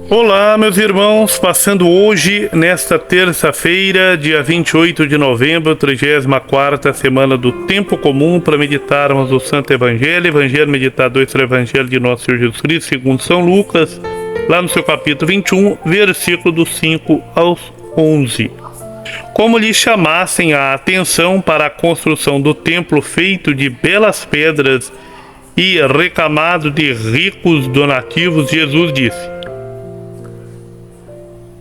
Olá, meus irmãos, passando hoje, nesta terça-feira, dia 28 de novembro, 34ª semana do Tempo Comum, para meditarmos o Santo Evangelho meditado do Evangelho de Nosso Senhor Jesus Cristo, segundo São Lucas, lá no seu capítulo 21, versículo dos 5 aos 11. Como lhe chamassem a atenção para a construção do templo feito de belas pedras e recamado de ricos donativos, Jesus disse: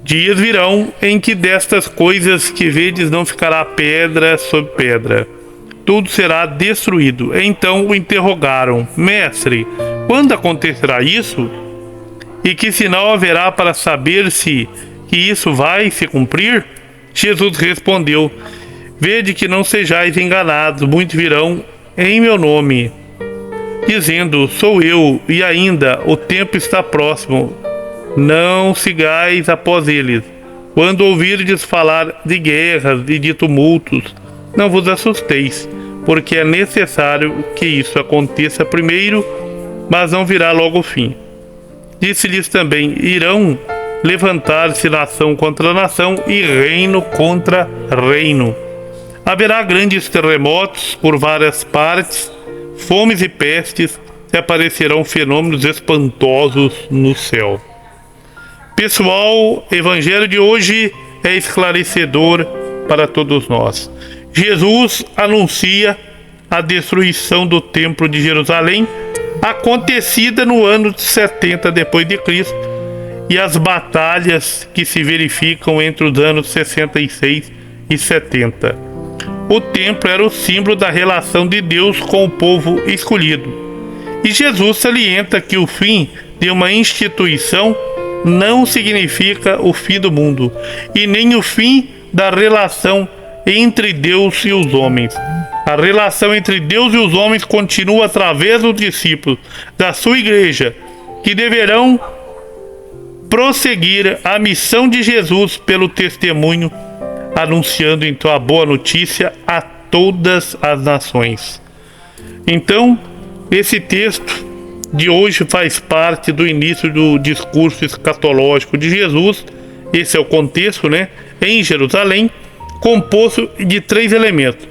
dias virão em que destas coisas que vedes não ficará pedra sobre pedra, tudo será destruído. Então o interrogaram: Mestre, quando acontecerá isso? E que sinal haverá para saber-se que isso vai se cumprir? Jesus respondeu: Vede que não sejais enganados, muitos virão em meu nome, dizendo: sou eu, e ainda o tempo está próximo. Não sigais após eles. Quando ouvirdes falar de guerras e de tumultos, não vos assusteis, porque é necessário que isso aconteça primeiro, mas não virá logo o fim. Disse-lhes também: irão levantar-se nação contra nação e reino contra reino. Haverá grandes terremotos por várias partes, fomes e pestes, e aparecerão fenômenos espantosos no céu. Pessoal, o evangelho de hoje é esclarecedor para todos nós. Jesus anuncia a destruição do templo de Jerusalém, acontecida no ano 70 depois de Cristo, e as batalhas que se verificam entre os anos 66 e 70. O templo era o símbolo da relação de Deus com o povo escolhido. E Jesus salienta que o fim de uma instituição não significa o fim do mundo, e nem o fim da relação entre Deus e os homens. A relação entre Deus e os homens continua através dos discípulos da sua igreja, que deverão prosseguir a missão de Jesus pelo testemunho, anunciando então a boa notícia a todas as nações. Então, esse texto de hoje faz parte do início do discurso escatológico de Jesus. Esse é o contexto, em Jerusalém, composto de 3 elementos: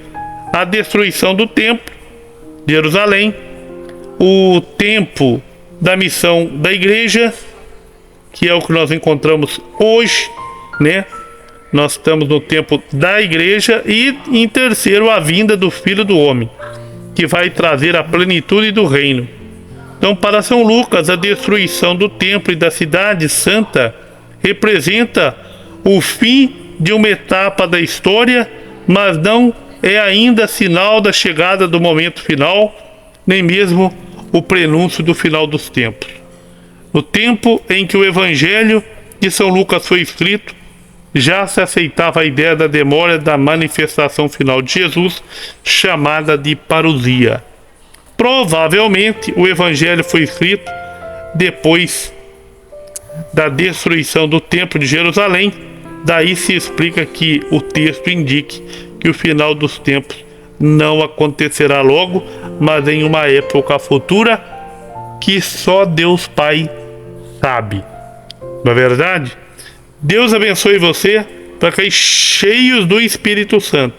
a destruição do templo de Jerusalém, o tempo da missão da igreja, que é o que nós encontramos hoje, nós estamos no tempo da igreja, e em terceiro, a vinda do Filho do Homem, que vai trazer a plenitude do reino. Então, para São Lucas, a destruição do templo e da cidade santa representa o fim de uma etapa da história, mas não é ainda sinal da chegada do momento final, nem mesmo o prenúncio do final dos tempos. No tempo em que o Evangelho de São Lucas foi escrito, já se aceitava a ideia da demora da manifestação final de Jesus, chamada de parousia. Provavelmente o Evangelho foi escrito depois da destruição do Templo de Jerusalém. Daí se explica que o texto indique que o final dos tempos não acontecerá logo, mas em uma época futura que só Deus Pai sabe. Não é verdade? Deus abençoe você para que, cheios do Espírito Santo,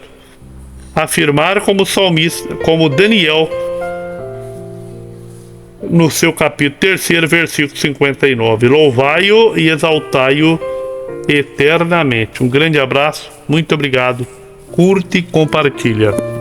afirmar como salmista, como Daniel, no seu capítulo 3, versículo 59. Louvai-o e exaltai-o eternamente. Um grande abraço, muito obrigado. Curte e compartilha.